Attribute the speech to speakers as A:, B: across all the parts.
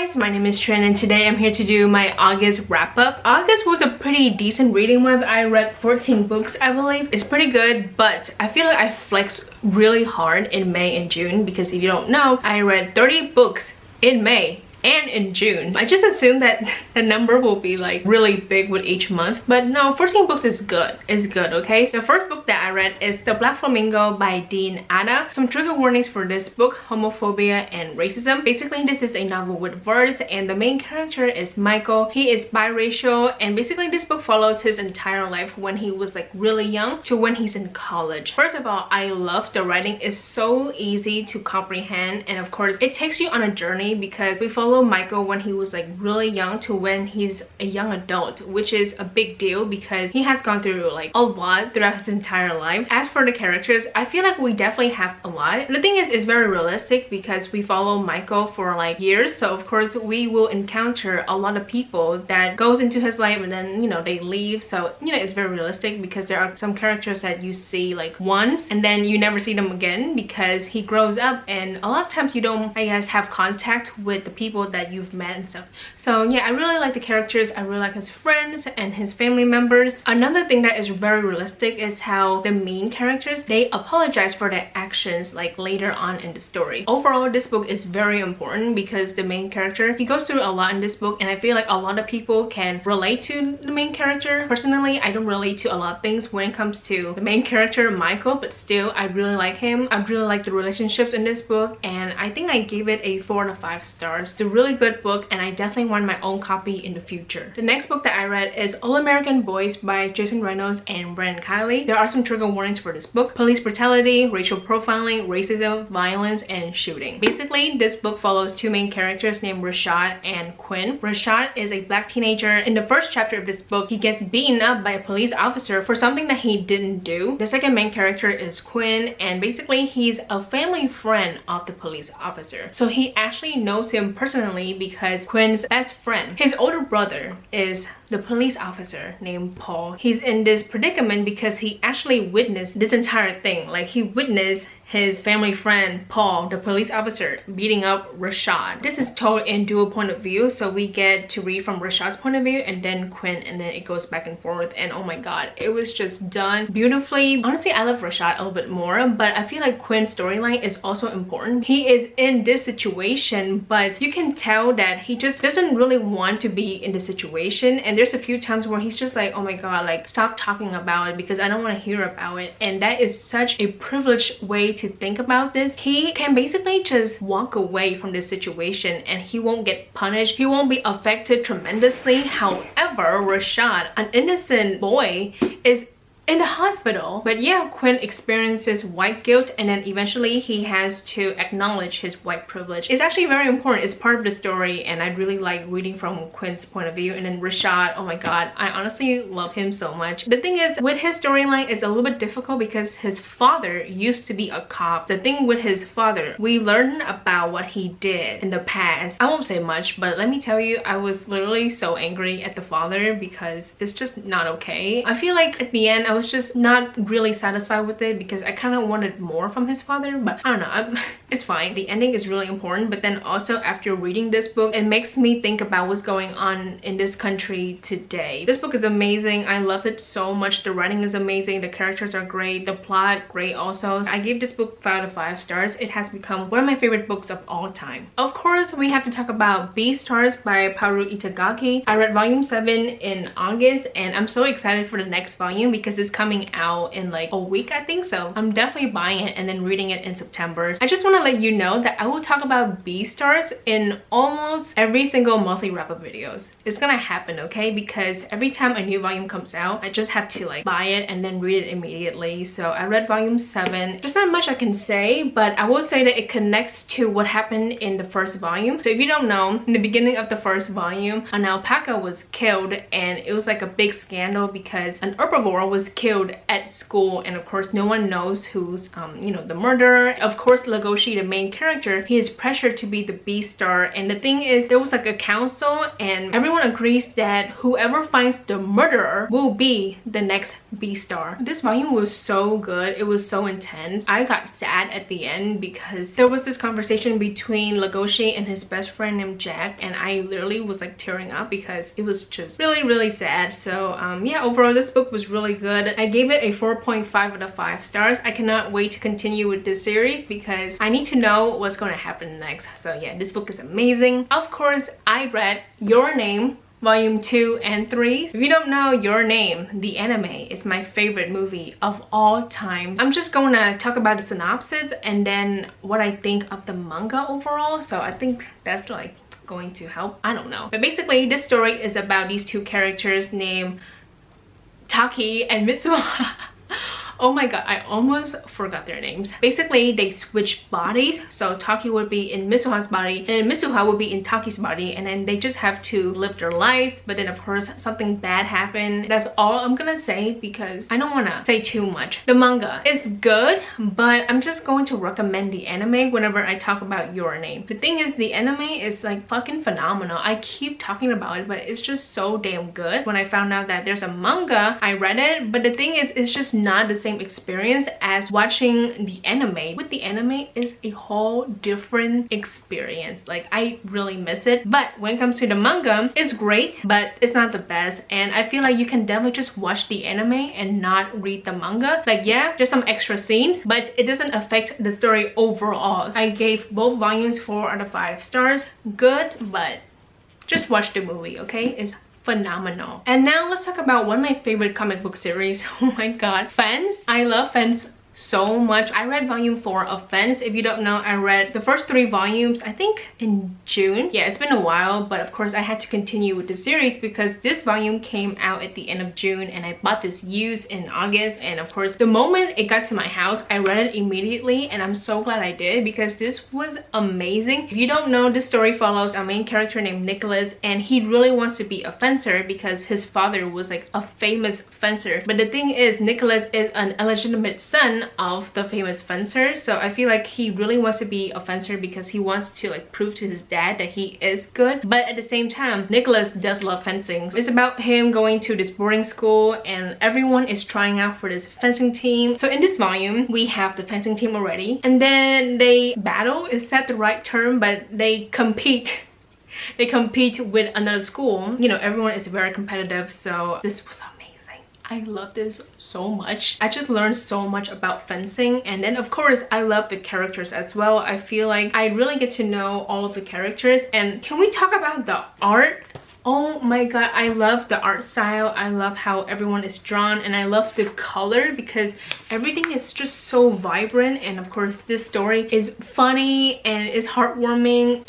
A: guys, my name is Trinh and today I'm here to do my August wrap up. August was a pretty decent reading month. I read 14 books, I believe. It's pretty good, but I feel like I flexed really hard in May and June because if you don't know, I read 30 books in May and in June. I just assumed that the number will be like really big with each month, but no, 14 books is good. It's good, okay? So the first book that I read is The Black Flamingo by Dean Ada. Some trigger warnings for this book: homophobia and racism. Basically, this is a novel with verse and the main character is Michael. He is biracial and basically this book follows his entire life when he was like really young to when he's in college. First of all, I love the writing. It's so easy to comprehend, and of course it takes you on a journey because we follow Michael when he was like really young to when he's a young adult, which is a big deal because he has gone through like a lot throughout his entire life. As for the characters, I feel like we definitely have a lot. The thing is, it's very realistic because we follow Michael for like years, so of course we will encounter a lot of people that goes into his life and then, you know, they leave. So, you know, it's very realistic because there are some characters that you see like once and then you never see them again because he grows up, and a lot of times you don't, I guess, have contact with the people that you've met and stuff. So yeah, I really like the characters. I really like his friends and his family members. Another thing that is very realistic is how the main characters, they apologize for their actions like later on in the story. Overall, this book is very important because the main character, he goes through a lot in this book, and I feel like a lot of people can relate to the main character. Personally, I don't relate to a lot of things when it comes to the main character Michael, but still I really like him. I really like the relationships in this book, and I think I gave it a 4 out of 5 stars. It's a really good book and I definitely want my own copy in the future. The next book that I read is All American Boys by Jason Reynolds and Brennan Kiley. There are some trigger warnings for this book: police brutality, racial profiling, racism, violence, and shooting. Basically, this book follows two main characters named Rashad and Quinn. Rashad is a black teenager. In the first chapter of this book, he gets beaten up by a police officer for something that he didn't do. The second main character is Quinn, and basically he's a family friend of the police officer. So he actually knows him personally because Quinn's best friend, his older brother, is the police officer named Paul. He's in this predicament because he actually witnessed this entire thing. Like, he witnessed his family friend Paul, the police officer, beating up Rashad. This is told in dual point of view, so we get to read from Rashad's point of view and then Quinn, and then it goes back and forth, and oh my god, it was just done beautifully. Honestly, I love Rashad a little bit more, but I feel like Quinn's storyline is also important. He is in this situation, but you can tell that he just doesn't really want to be in the situation, and there's a few times where he's just like, oh my god, like, stop talking about it because I don't want to hear about it. And that is such a privileged way to think about this. He can basically just walk away from this situation and he won't get punished. He won't be affected tremendously. However, Rashad, an innocent boy, is in the hospital. But yeah, Quinn experiences white guilt, and then eventually he has to acknowledge his white privilege. It's actually very important. It's part of the story, and I really like reading from Quinn's point of view. And then Rashad, oh my god, I honestly love him so much. The thing is, with his storyline, it's a little bit difficult because his father used to be a cop. The thing with his father, we learn about what he did in the past. I won't say much, but let me tell you, I was literally so angry at the father because it's just not okay. I feel like at the end I was just not really satisfied with it because I kind of wanted more from his father, but I don't know, it's fine. The ending is really important, but then also after reading this book, it makes me think about what's going on in this country today. This book is amazing. I love it so much. The writing is amazing, the characters are great, the plot great also. I gave this book 5 out of 5 stars. It has become one of my favorite books of all time. Of course, we have to talk about Beastars by Paru Itagaki. I read volume 7 in August, and I'm so excited for the next volume because it's coming out in like a week, I think. So I'm definitely buying it and then reading it in September. I just want to let you know that I will talk about Beastars in almost every single monthly wrap-up videos. It's gonna happen, okay? Because every time a new volume comes out, I just have to like buy it and then read it immediately. So I read volume 7. There's not much I can say, but I will say that it connects to what happened in the first volume. So if you don't know, in the beginning of the first volume, an alpaca was killed, and it was like a big scandal because an herbivore was killed at school, and of course no one knows who's you know, the murderer. Of course Legoshi, the main character, he is pressured to be the B-star, and the thing is there was like a council and everyone agrees that whoever finds the murderer will be the next B-star. This volume was so good. It was so intense. I got sad at the end because there was this conversation between Legoshi and his best friend named Jack, and I literally was like tearing up because it was just really sad. So yeah, overall this book was really good. I gave it a 4.5 out of 5 stars. I cannot wait to continue with this series because I need to know what's going to happen next. So yeah, this book is amazing. Of course, I read Your Name Volume 2 and 3. If you don't know Your Name, the anime is my favorite movie of all time. I'm just going to talk about the synopsis and then what I think of the manga overall. So I think that's like going to help. I don't know. But basically this story is about these two characters named Taki and Mitsuha. Oh my god, I almost forgot their names. Basically, they switch bodies. So Taki would be in Mitsuha's body and then Mitsuha would be in Taki's body, and then they just have to live their lives. But then of course something bad happened. That's all I'm gonna say because I don't want to say too much. The manga is good, but I'm just going to recommend the anime whenever I talk about Your Name. The thing is, the anime is like fucking phenomenal. I keep talking about it, but it's just so damn good. When I found out that there's a manga, I read it, but the thing is, it's just not the same experience as watching the anime. With the anime is a whole different experience. Like, I really miss it. But when it comes to the manga, it's great, but it's not the best, and I feel like you can definitely just watch the anime and not read the manga. Like, yeah, there's some extra scenes, but it doesn't affect the story overall. I gave both volumes 4 out of 5 stars. Good, but just watch the movie, okay? It's phenomenal. And now let's talk about one of my favorite comic book series. Oh my god, Fence. I love Fence so much. I read volume 4 of Fence. If you don't know, I read the first 3 volumes I think in June. Yeah, it's been a while, but of course I had to continue with the series because this volume came out at the end of June and I bought this used in August, and of course the moment it got to my house I read it immediately, and I'm so glad I did because this was amazing. If you don't know, this story follows a main character named Nicholas, and he really wants to be a fencer because his father was like a famous fencer. But the thing is, Nicholas is an illegitimate son of the famous fencer, so I feel like he really wants to be a fencer because he wants to like prove to his dad that he is good. But at the same time, Nicholas does love fencing. It's about him going to this boarding school and everyone is trying out for this fencing team. So in this volume we have the fencing team already, and then they battle, is that the right term, but they compete with another school. You know, everyone is very competitive, so this was amazing. I love this so much. I just learned so much about fencing, and then of course I love the characters as well. I feel like I really get to know all of the characters. And can we talk about the art? Oh my god, I love the art style. I love how everyone is drawn, and I love the color because everything is just so vibrant. And of course this story is funny and is heartwarming.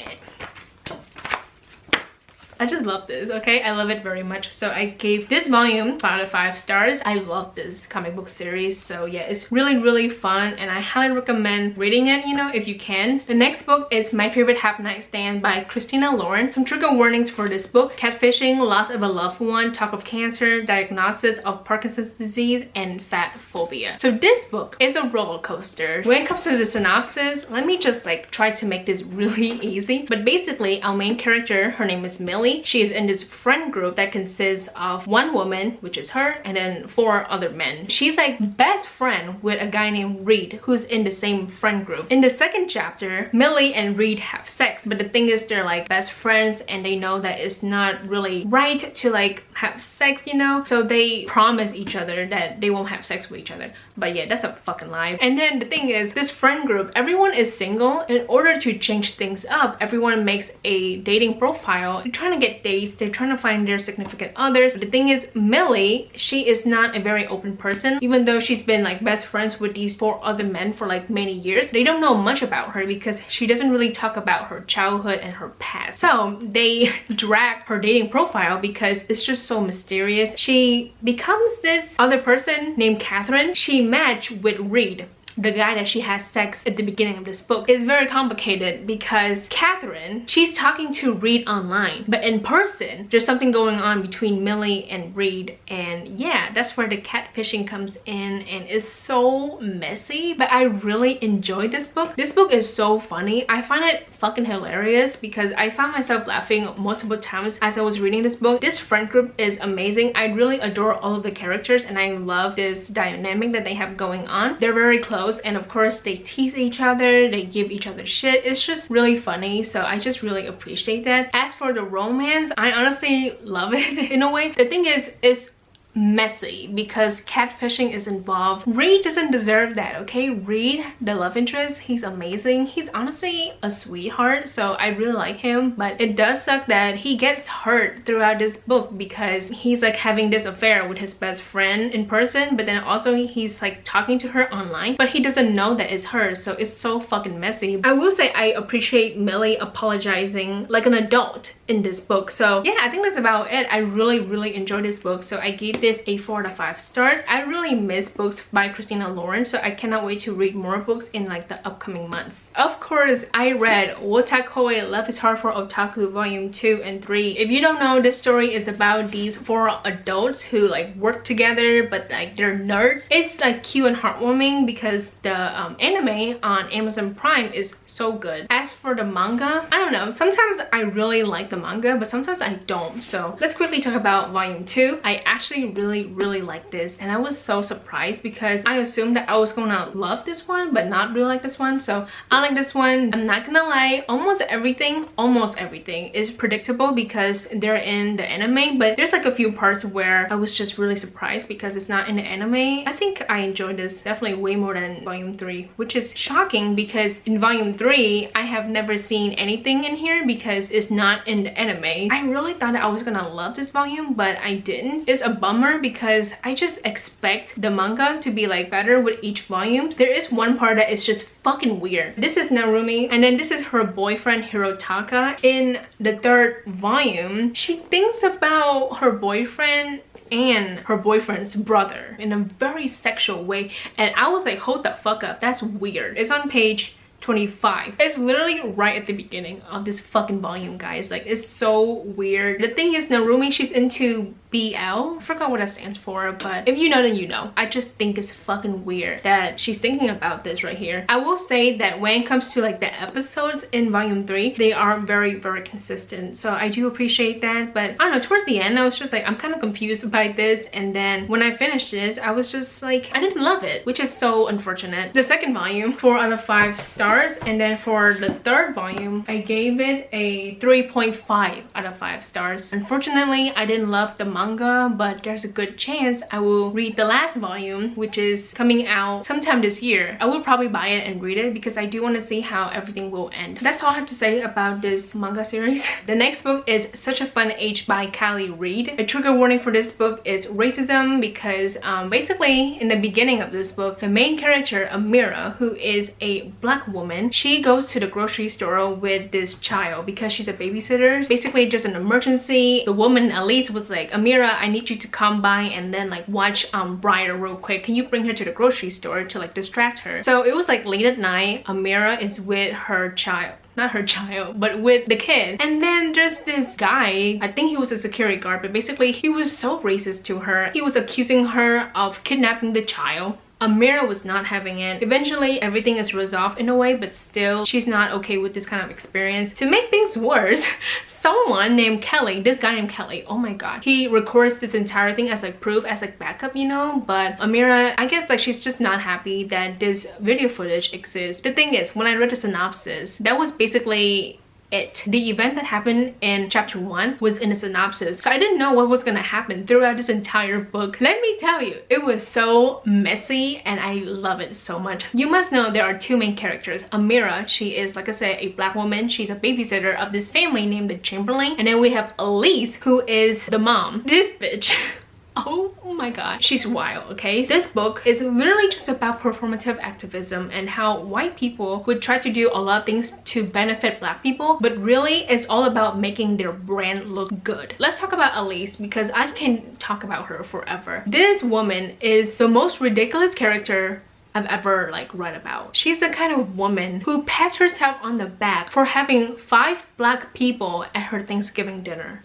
A: I just love this, okay? I love it very much. So I gave this volume 5 out of 5 stars. I love this comic book series. So yeah, it's really fun and I highly recommend reading it, you know, if you can. The next book is My Favorite Half Night Stand by Christina Lauren. Some trigger warnings for this book: catfishing, loss of a loved one, talk of cancer, diagnosis of Parkinson's disease, and fat phobia. So this book is a roller coaster. When it comes to the synopsis, let me just like try to make this really easy. But basically our main character, her name is Millie. She is in this friend group that consists of 1 woman, which is her, and then 4 other men. She's like best friend with a guy named Reed who's in the same friend group. In the second chapter, Millie and Reed have sex, but the thing is they're like best friends and they know that it's not really right to like have sex, you know, so they promise each other that they won't have sex with each other. But yeah, that's a fucking lie. And then the thing is, this friend group, everyone is single. In order to change things up, everyone makes a dating profile. They're trying to get dates, they're trying to find their significant others. But the thing is, Millie, she is not a very open person. Even though she's been like best friends with these 4 other men for like many years, they don't know much about her because she doesn't really talk about her childhood and her past. So they drag her dating profile because it's just so mysterious. She becomes this other person named Catherine. She matched with Reed. the guy that she has sex at the beginning of this book is very complicated because Catherine, she's talking to Reed online, but in person there's something going on between Millie and Reed, and yeah, that's where the catfishing comes in, and it's so messy, but I really enjoyed this book. This book is so funny. I find it fucking hilarious because I found myself laughing multiple times as I was reading this book. This friend group is amazing. I really adore all of the characters and I love this dynamic that they have going on. They're very close, and of course they tease each other, they give each other shit. It's just really funny, so I just really appreciate that. As for the romance, I honestly love it in a way. The thing is, it's messy because catfishing is involved. Reed doesn't deserve that, okay? Reed, the love interest, he's amazing. He's honestly a sweetheart, so I really like him, but it does suck that he gets hurt throughout this book because he's like having this affair with his best friend in person, but then also he's like talking to her online, but he doesn't know that it's her, so it's so fucking messy. I will say I appreciate Millie apologizing like an adult in this book. So yeah, I think that's about it. I really enjoyed this book, so I gave this a 4 out of 5 stars. I really miss books by Christina Lauren, so I cannot wait to read more books in like the upcoming months. Of course, I read Otakoi, Love is Hard for Otaku Volume 2 and 3. If you don't know, this story is about these 4 adults who like work together, but like they're nerds. It's like cute and heartwarming because the anime on Amazon Prime is so good. As for the manga, I don't know, sometimes I really like the manga, but sometimes I don't. So let's quickly talk about Volume 2. I actually really like this, and I was so surprised because I assumed that I was gonna love this one but not really like this one. So I like this one. I'm not gonna lie, almost everything is predictable because they're in the anime, but there's like a few parts where I was just really surprised because it's not in the anime. I think I enjoyed this definitely way more than Volume 3, which is shocking because in Volume 3 I have never seen anything in here because it's not in the anime. I really thought that I was gonna love this volume, but I didn't. It's a bummer because I just expect the manga to be like better with each volume. There is one part that is just fucking weird. This is Narumi, and then this is her boyfriend Hirotaka. In the 3rd volume, she thinks about her boyfriend and her boyfriend's brother in a very sexual way, and I was like, hold the fuck up, that's weird. It's on page 25. It's literally right at the beginning of this fucking volume, guys. Like, it's so weird. The thing is, Narumi, she's into BL. I forgot what that stands for, but if you know, then you know. I just think it's fucking weird that she's thinking about this right here. I will say that when it comes to like the episodes in Volume 3, they are very consistent, so I do appreciate that. But I don't know, towards the end I was just like, I'm kind of confused by this, and then when I finished this I was just like, I didn't love it, which is so unfortunate. The 2nd volume, 4 out of 5 stars, and then for the 3rd volume I gave it a 3.5 out of 5 stars. Unfortunately, I didn't love the manga, but there's a good chance I will read the last volume, which is coming out sometime this year. I will probably buy it and read it because I do want to see how everything will end. That's all I have to say about this manga series. The next book is Such a Fun Age by Callie Reed. A trigger warning for this book is racism because basically in the beginning of this book, the main character Amira, who is a black woman, she goes to the grocery store with this child because she's a babysitter. Basically just an emergency. The woman Elise was like, Amira, I need you to come by and then like watch Briar real quick. Can you bring her to the grocery store to like distract her? So it was like late at night. Amira is with her child, not her child, but with the kid, and then there's this guy, I think he was a security guard, but basically he was so racist to her. He was accusing her of kidnapping the child. Amira was not having it. Eventually everything is resolved in a way, but still she's not okay with this kind of experience. To make things worse, someone named Kelly, this guy named Kelly, oh my god, he records this entire thing as like proof, as like backup, you know. But Amira, I guess like she's just not happy that this video footage exists. The thing is, when I read the synopsis, that was basically it. The event that happened in chapter 1 was in the synopsis, so I didn't know what was gonna happen throughout this entire book. Let me tell you, it was so messy and I love it so much. You must know there are 2 main characters. Amira, she is, like I said, a black woman. She's a babysitter of this family named the Chamberlain, and then we have Elise, who is the mom. This bitch oh my god, she's wild, okay? This book is literally just about performative activism and how white people would try to do a lot of things to benefit black people, but really it's all about making their brand look good. Let's talk about Elise because I can talk about her forever. This woman is the most ridiculous character I've ever like read about. She's the kind of woman who pats herself on the back for having 5 black people at her Thanksgiving dinner.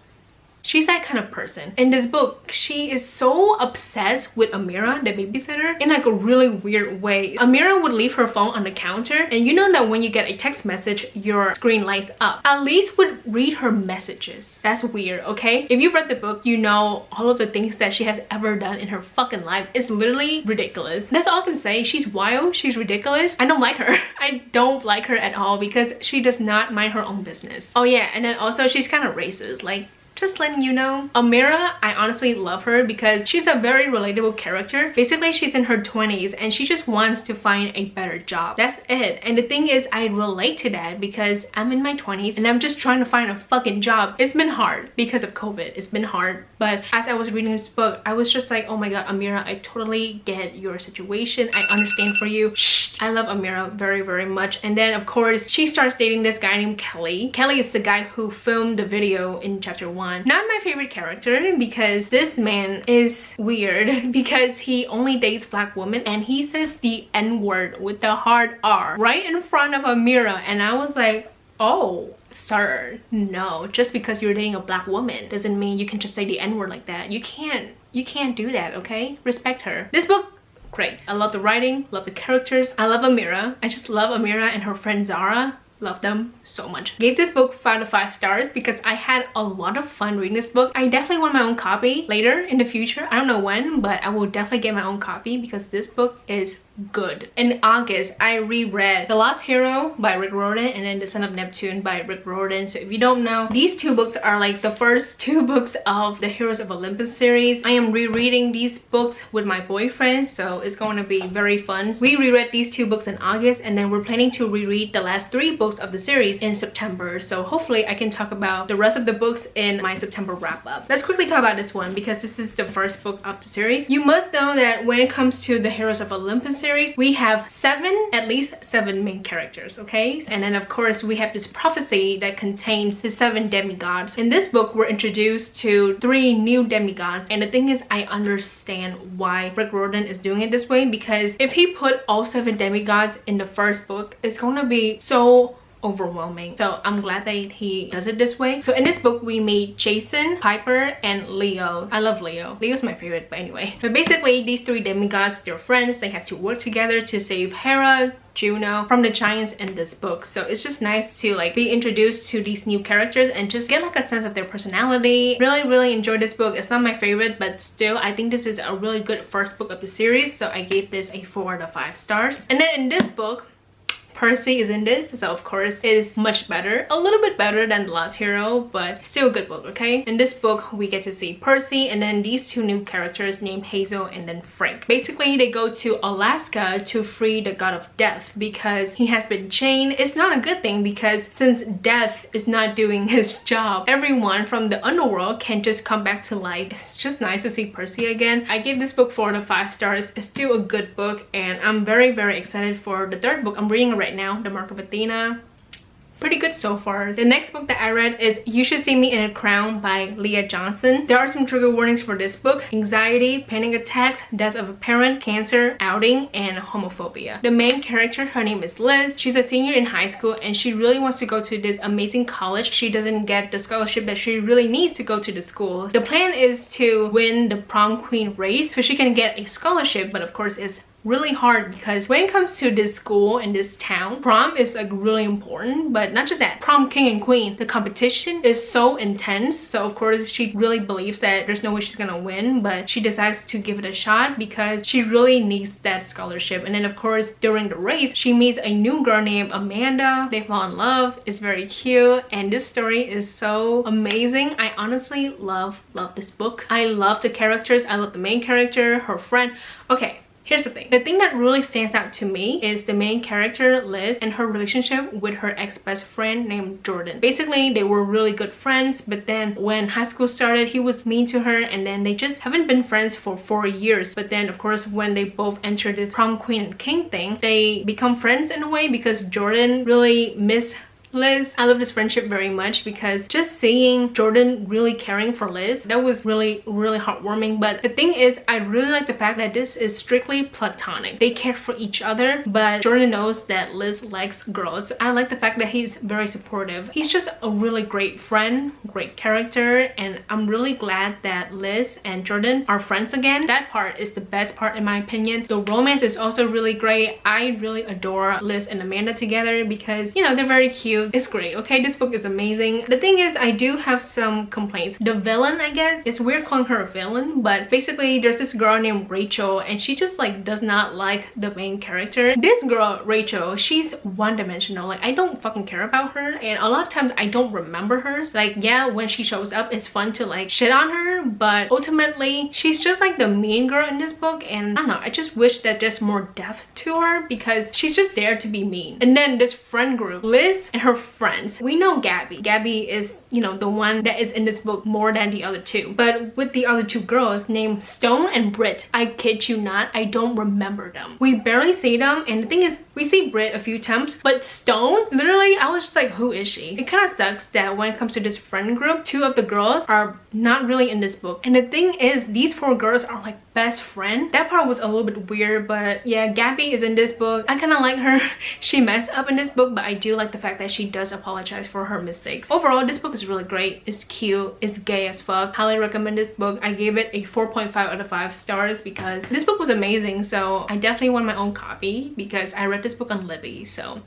A: She's that kind of person. In this book, she is so obsessed with Amira, the babysitter, in like a really weird way. Amira would leave her phone on the counter, and you know that when you get a text message, your screen lights up. Elise would read her messages. That's weird, okay? If you've read the book, you know all of the things that she has ever done in her fucking life. It's literally ridiculous. That's all I can say. She's wild, she's ridiculous. I don't like her. I don't like her at all because she does not mind her own business. Oh yeah, and then also she's kind of racist. Like, just letting you know. Amira, I honestly love her because she's a very relatable character. Basically, she's in her 20s and she just wants to find a better job. That's it. And the thing is, I relate to that because I'm in my 20s and I'm just trying to find a fucking job. It's been hard because of COVID. It's been hard. But as I was reading this book, I was just like, oh my god, Amira, I totally get your situation. I understand for you. Shh. I love Amira very, very much. And then of course, she starts dating this guy named Kelly. Kelly is the guy who filmed the video in chapter 1. Not my favorite character because this man is weird because he only dates black women and he says the N-word with the hard R right in front of Amira, and I was like, oh sir, no, just because you're dating a black woman doesn't mean you can just say the N-word like that. You can't do that, okay? Respect her. This book, great. I love the writing, love the characters, I love Amira. I just love Amira and her friend Zara. Love them so much. Gave this book 5 out of 5 stars because I had a lot of fun reading this book. I definitely want my own copy later in the future. I don't know when, but I will definitely get my own copy because this book is good. In August, I reread The Lost Hero by Rick Riordan and then The Son of Neptune by Rick Riordan. So if you don't know, these 2 books are like the first 2 books of the Heroes of Olympus series. I am rereading these books with my boyfriend, so it's going to be very fun. We reread these 2 books in August and then we're planning to reread the last 3 books of the series in September. So hopefully I can talk about the rest of the books in my September wrap-up. Let's quickly talk about this one because this is the first book of the series. You must know that when it comes to the Heroes of Olympus series, we have at least 7 main characters, okay? And then of course we have this prophecy that contains the 7 demigods. In this book, we're introduced to 3 new demigods, and the thing is, I understand why Rick Riordan is doing it this way because if he put all 7 demigods in the first book, it's gonna be so overwhelming. So I'm glad that he does it this way. So in this book, we meet Jason, Piper, and Leo. I love Leo. Leo's my favorite, but anyway. But basically, these 3 demigods, they're friends. They have to work together to save Hera, Juno from the giants in this book. So it's just nice to like be introduced to these new characters and just get like a sense of their personality. Really enjoyed this book. It's not my favorite, but still I think this is a really good first book of the series, so I gave this a 4 out of 5 stars. And then in this book, Percy is in this, so of course it is much better, a little bit better than The Lost Hero, but still a good book, okay? In this book, we get to see Percy and then these 2 new characters named Hazel and then Frank. Basically, they go to Alaska to free the god of death because he has been chained. It's not a good thing because since death is not doing his job, everyone from the underworld can just come back to life. It's just nice to see Percy again. I gave this book 4 out of 5 stars. It's still a good book and I'm very excited for the 3rd book. I'm reading it right now, The Mark of Athena. Pretty good so far. The next book that I read is You Should See Me in a Crown by Leah Johnson. There are some trigger warnings for this book: anxiety, panic attacks, death of a parent, cancer, outing, and homophobia. The main character, her name is Liz. She's a senior in high school and she really wants to go to this amazing college. She doesn't get the scholarship that she really needs to go to the school. The plan is to win the prom queen race so she can get a scholarship, but of course it's really hard because when it comes to this school in this town, prom is like really important. But not just that, prom king and queen, the competition is so intense. So of course she really believes that there's no way she's gonna win, but she decides to give it a shot because she really needs that scholarship. And then of course during the race, she meets a new girl named Amanda. They fall in love. It's very cute and this story is so amazing. I honestly love this book. I love the characters. I love the main character, her friend. Okay, here's the thing. The thing that really stands out to me is the main character, Liz, and her relationship with her ex-best friend named Jordan. Basically, they were really good friends, but then when high school started, he was mean to her, and then they just haven't been friends for 4 years. But then, of course, when they both enter this prom queen and king thing, they become friends in a way because Jordan really missed Liz. I love this friendship very much because just seeing Jordan really caring for Liz, that was really heartwarming. But the thing is, I really like the fact that this is strictly platonic. They care for each other, but Jordan knows that Liz likes girls. I like the fact that he's very supportive. He's just a really great friend, great character, and I'm really glad that Liz and Jordan are friends again. That part is the best part in my opinion. The romance is also really great. I really adore Liz and Amanda together because, you know, they're very cute. It's great. Okay, this book is amazing. The thing is, I do have some complaints. The villain, I guess, it's weird calling her a villain, but basically there's this girl named Rachel and she just like does not like the main character. This girl, Rachel, she's one-dimensional. Like, I don't fucking care about her, and a lot of times I don't remember her. So, like, yeah, when she shows up, it's fun to like shit on her, but ultimately she's just like the mean girl in this book, and I don't know, I just wish that there's more depth to her because she's just there to be mean. And then this friend group, Liz and her friends. We know Gabby. Gabby is, you know, the one that is in this book more than the other two. But with the other two girls named Stone and Britt, I kid you not, I don't remember them. We barely see them, and the thing is, we see Britt a few times, but Stone, literally, I was just like, who is she? It kind of sucks that when it comes to this friend group, two of the girls are not really in this book. And the thing is, these four girls are like best friend. That part was a little bit weird, but yeah, Gabby is in this book. I kind of like her. She messed up in this book, but I do like the fact that she does apologize for her mistakes. Overall, this book is really great. It's cute. It's gay as fuck. Highly recommend this book. I gave it a 4.5 out of 5 stars because this book was amazing. So I definitely want my own copy because I read this book on Libby. So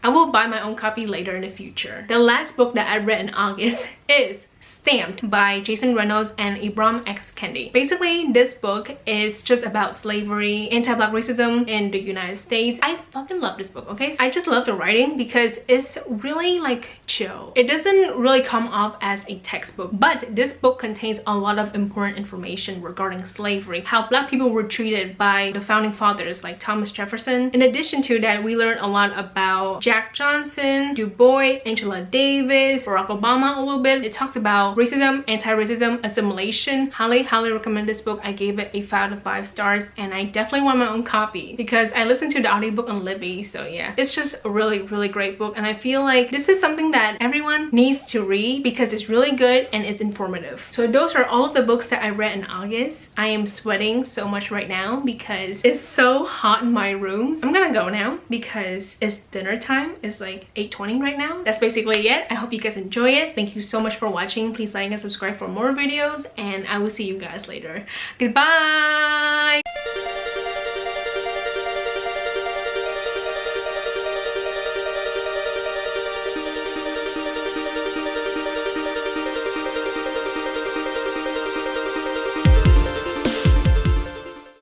A: I will buy my own copy later in the future. The last book that I read in August is Stamped by Jason Reynolds and Ibram X. Kendi. Basically, this book is just about slavery, anti-black racism in the United States. I fucking love this book, okay? I just love the writing because it's really like chill. It doesn't really come off as a textbook, but this book contains a lot of important information regarding slavery, how black people were treated by the founding fathers like Thomas Jefferson. In addition to that, we learn a lot about Jack Johnson, Du Bois, Angela Davis, Barack Obama a little bit. It talks about racism, anti-racism, assimilation. Highly recommend this book. I gave it a 5 out of 5 stars, and I definitely want my own copy because I listened to the audiobook on Libby. So yeah, it's just a really great book, and I feel like this is something that everyone needs to read because it's really good and it's informative. So those are all of the books that I read in August. I am sweating so much right now because it's so hot in my room. I'm gonna go now because it's dinner time. It's like 8:20 right now. That's basically it. I hope you guys enjoy it. Thank you so much for watching. Please like and subscribe for more videos, and I will see you guys later. Goodbye.